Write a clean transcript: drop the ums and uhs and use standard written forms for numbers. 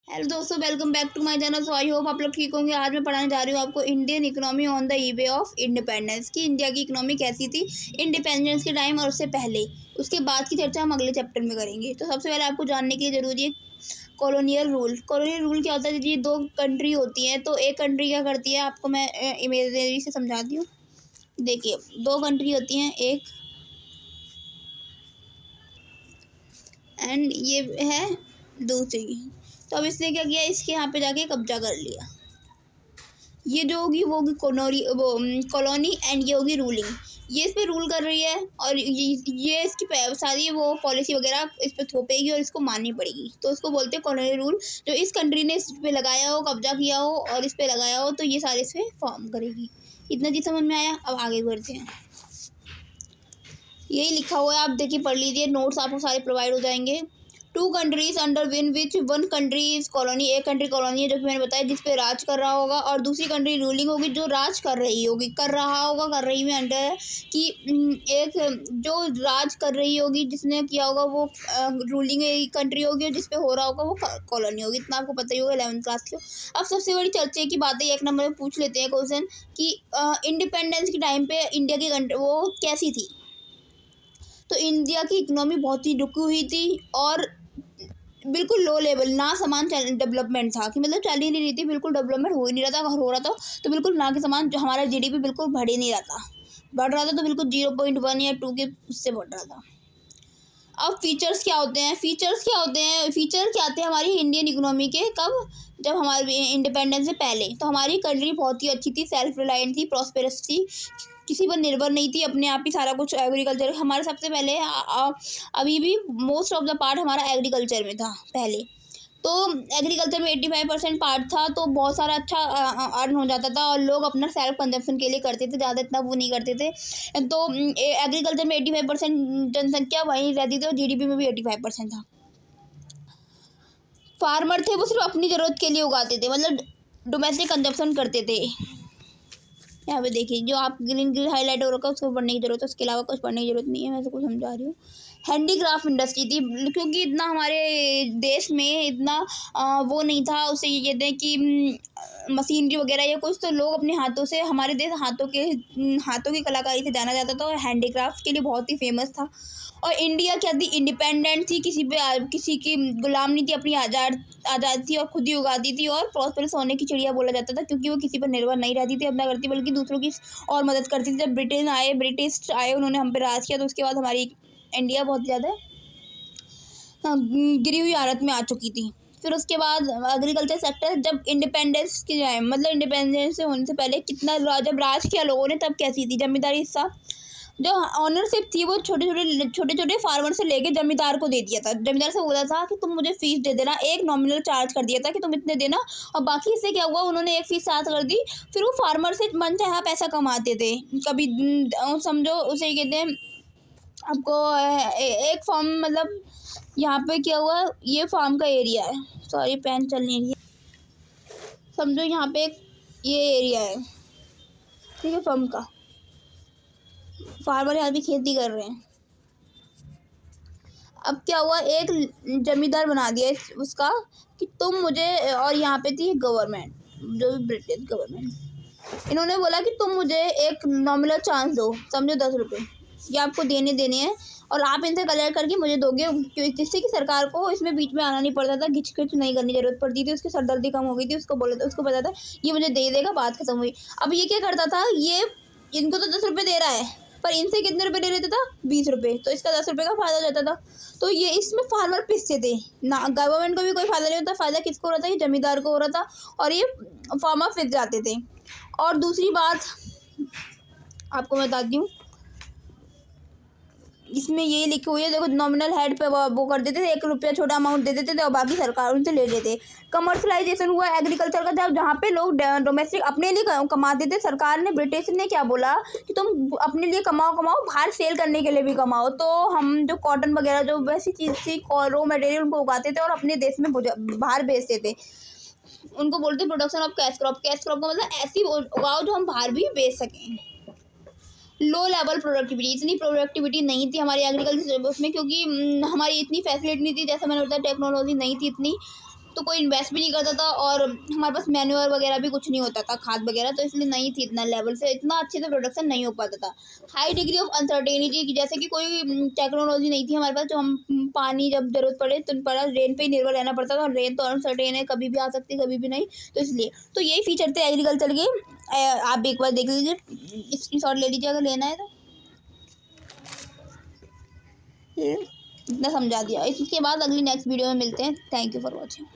Hello दोस्तों, welcome back to my channel. So I hope आप लोग ठीक होंगे। आज मैं पढ़ाने जा रही हूँ आपको Indian economy on the e-way of independence की इंडिया की इकोनॉमी कैसी थी इंडिपेंडेंस के टाइम और उससे पहले। उसके बाद की चर्चा हम अगले चैप्टर में करेंगे। तो सबसे पहले आपको जानने के लिए ज़रूरी है कॉलोनियल रूल। कॉलोनियल रूल क्या होता है जी? दो कंट्री होती हैं तो एक कंट्री क्या करती है, आपको मैं इमेजरी से समझाती हूँ। देखिए, दो कंट्री होती हैं, एक एंड ये है दूसरी। तो अब इसने क्या किया, इसके यहाँ पे जाके कब्जा कर लिया। ये जो होगी वो होगी कॉलोनी एंड ये होगी रूलिंग। ये इस पे रूल कर रही है और ये इसकी सारी वो पॉलिसी वगैरह इस पे थोपेगी और इसको माननी पड़ेगी। तो उसको बोलते हैं कॉलोनी रूल। जो इस कंट्री ने इस पे लगाया हो, कब्जा किया हो और इस पे लगाया हो, तो ये सारे इस पे फॉर्म करेगी। इतना चीज समझ में आया? अब आगे बढ़ते हैं। यही लिखा हुआ है, आप देखिए, पढ़ लीजिए। नोट्स आपको सारे प्रोवाइड हो जाएंगे। Two countries under win which one country is colony. एक कंट्री कॉलोनी है जो कि मैंने बताया जिस पे राज कर रहा होगा, और दूसरी कंट्री रूलिंग होगी जो राज कर रही होगी, कर रहा होगा, कर रही में अंडर है कि एक जो राज कर रही होगी, जिसने किया होगा वो रूलिंग कंट्री होगी और जिस पे हो रहा होगा वो कॉलोनी होगी। इतना आपको पता ही होगा 11th क्लास के। अब सबसे बड़ी चर्चा की बात है, एक नंबर में पूछ लेते हैं क्वेश्चन कि इंडिपेंडेंस के टाइम पे इंडिया की कंट्री वो कैसी थी। तो इंडिया की इकोनॉमी बहुत ही रुकी हुई थी और बिल्कुल लो लेवल, ना समान डेवलपमेंट था, कि मतलब चल ही नहीं रही थी, बिल्कुल डेवलपमेंट हो ही नहीं रहा था। अगर हो रहा था तो बिल्कुल ना के समान, जो हमारा जीडीपी बिल्कुल बढ़ ही नहीं रहा था। बढ़ रहा था तो बिल्कुल 0.1 या 2 के उससे बढ़ रहा था। अब फीचर्स क्या होते हैं? फीचर क्या आते हैं हमारी इंडियन इकोनॉमी के? कब? जब हमारे इंडिपेंडेंस से पहले। तो हमारी कंट्री बहुत ही अच्छी थी, सेल्फ रिलायंट थी, प्रॉस्पेरस थी, किसी पर निर्भर नहीं थी, अपने आप ही सारा कुछ एग्रीकल्चर हमारे सबसे पहले अभी भी मोस्ट ऑफ द पार्ट हमारा एग्रीकल्चर में था पहले। तो एग्रीकल्चर में 85% पार्ट था, तो बहुत सारा अच्छा अर्न हो जाता था और लोग अपना सेल्फ कंजप्शन के लिए करते थे, ज़्यादा इतना वो नहीं करते थे। तो एग्रीकल्चर में 85% जनसंख्या वहीं रहती थी और जीडीपी में भी 85% था। फार्मर थे वो सिर्फ अपनी ज़रूरत के लिए उगाते थे, मतलब डोमेस्टिक कंजप्शन करते थे। यहाँ पे देखिए, जो आप ग्रीन ग्रीन हाईलाइट हो रखा है उसको पढ़ने की जरूरत है, उसके अलावा कुछ पढ़ने की जरूरत नहीं है। मैं सबको समझा रही हूँ। हैंडीक्राफ्ट इंडस्ट्री थी, क्योंकि इतना हमारे देश में इतना वो नहीं था। उसे ये कहते हैं कि मशीनरी वगैरह या कुछ, तो लोग अपने हाथों से, हमारे देश हाथों की कलाकारी से जाना जाता था और हैंडीक्राफ्ट के लिए बहुत ही फेमस था। और इंडिया क्या थी? इंडिपेंडेंट थी, किसी की गुलाम नहीं थी, अपनी आज़ाद थी और खुद ही उगाती थी। और प्रॉस्पेरस होने की चिड़िया बोला जाता था, क्योंकि वो किसी पर निर्भर नहीं रहती थी, अपना करती, बल्कि दूसरों की और मदद करती थी। जब ब्रिटिश आए, उन्होंने हम पे राज किया, तो उसके बाद हमारी इंडिया बहुत ज़्यादा गिरी हुई हालत में आ चुकी थी। फिर उसके बाद एग्रीकल्चर सेक्टर, जब इंडिपेंडेंस की जाए, मतलब इंडिपेंडेंस से होने से पहले कितना जब राज किया लोगों ने, तब कैसी थी? जमींदारी हिस्सा, जो ऑनरशिप थी वो छोटे छोटे फार्मर से लेके जमींदार को दे दिया था। जमींदार से बोला था कि तुम मुझे फीस दे देना, एक नॉमिनल चार्ज कर दिया था कि तुम इतने देना, और बाकी इससे क्या हुआ, उन्होंने एक फीस साथ कर दी। फिर वो फार्मर से मन चाहा पैसा कमाते थे। कभी समझो उसे कहते हैं आपको एक फार्म, मतलब यहाँ पे क्या हुआ, ये फार्म का एरिया है, सॉरी पेन चल नहीं रही है। समझो यहाँ पे ये एरिया है, ठीक है, फार्म का। फार्मर यहाँ भी खेती कर रहे हैं। अब क्या हुआ, एक जमींदार बना दिया उसका कि तुम मुझे, और यहाँ पे थी गवर्नमेंट, जो ब्रिटिश गवर्नमेंट, इन्होंने बोला कि तुम मुझे एक नॉमिनल चांस दो, समझो 10 रुपये, ये आपको देने हैं और आप इनसे कलेक्ट करके मुझे दोगे, जिससे कि सरकार को इसमें बीच में आना नहीं पड़ता था, घिच नहीं करनी जरूरत पड़ती थी, उसकी सरदर्दी कम हो गई थी। उसको पता था ये मुझे दे देगा, बात खत्म हुई। अब ये क्या करता था, ये इनको तो 10 रुपये दे रहा है, पर इनसे कितने रुपए ले लेता था? 20 रुपये। तो इसका 10 रुपये का फायदा हो जाता था। तो ये इसमें फार्मर पिसते थे ना, गवर्नमेंट को भी कोई फायदा नहीं होता। फायदा किसको हो रहा था? ये जमींदार को हो रहा था, और ये फार्मर पिस जाते थे। और दूसरी बात आपको मैं बताती हूँ, इसमें यही लिखे हुए है, देखो, नॉमिनल हेड पे वो कर देते थे, 1 रुपया छोटा अमाउंट दे देते थे और बाकी सरकार उनसे ले लेते। कमर्शलाइजेशन हुआ एग्रीकल्चर का, जहाँ पे लोग डोमेस्टिक अपने लिए कमाते थे। सरकार ने, ब्रिटिश ने क्या बोला कि तुम अपने लिए कमाओ, बाहर सेल करने के लिए भी कमाओ। तो हम जो कॉटन वगैरह, जो वैसी चीज़ थी, रॉ मटेरियल, उनको उगाते थे और अपने देश में बाहर बेचते थे। उनको बोलते production of cash crop. Cash crop का मतलब ऐसी उगाओ जो हम बाहर भी बेच सकें। लो लेवल प्रोडक्टिविटी, इतनी प्रोडक्टिविटी नहीं थी हमारी एग्रीकल्चर उसमें, क्योंकि हमारी इतनी फैसिलिटी नहीं थी, जैसे मैंने बताया टेक्नोलॉजी नहीं थी इतनी। तो कोई इन्वेस्ट भी नहीं करता था और हमारे पास मैन्योर वगैरह भी कुछ नहीं होता था, खाद वगैरह, तो इसलिए नहीं थी इतना लेवल से, इतना अच्छे से प्रोडक्शन नहीं हो पाता था। हाई डिग्री ऑफ अनसर्टेनिटी, जैसे कि कोई टेक्नोलॉजी नहीं थी हमारे पास, जो हम पानी जब जरूरत पड़े तो पड़ा रेन पे ही निर्भर रहना पड़ता था, और रेन तो अनसर्टेन है, कभी भी आ सकती कभी भी नहीं, तो इसलिए तो यही फीचर थे एग्रीकल्चर के। आप एक बार देख लीजिए, स्क्रीनशॉट ले लीजिए अगर लेना है तो। इतना समझा दिया, इसके बाद अगली नेक्स्ट वीडियो में मिलते हैं। Thank you for watching.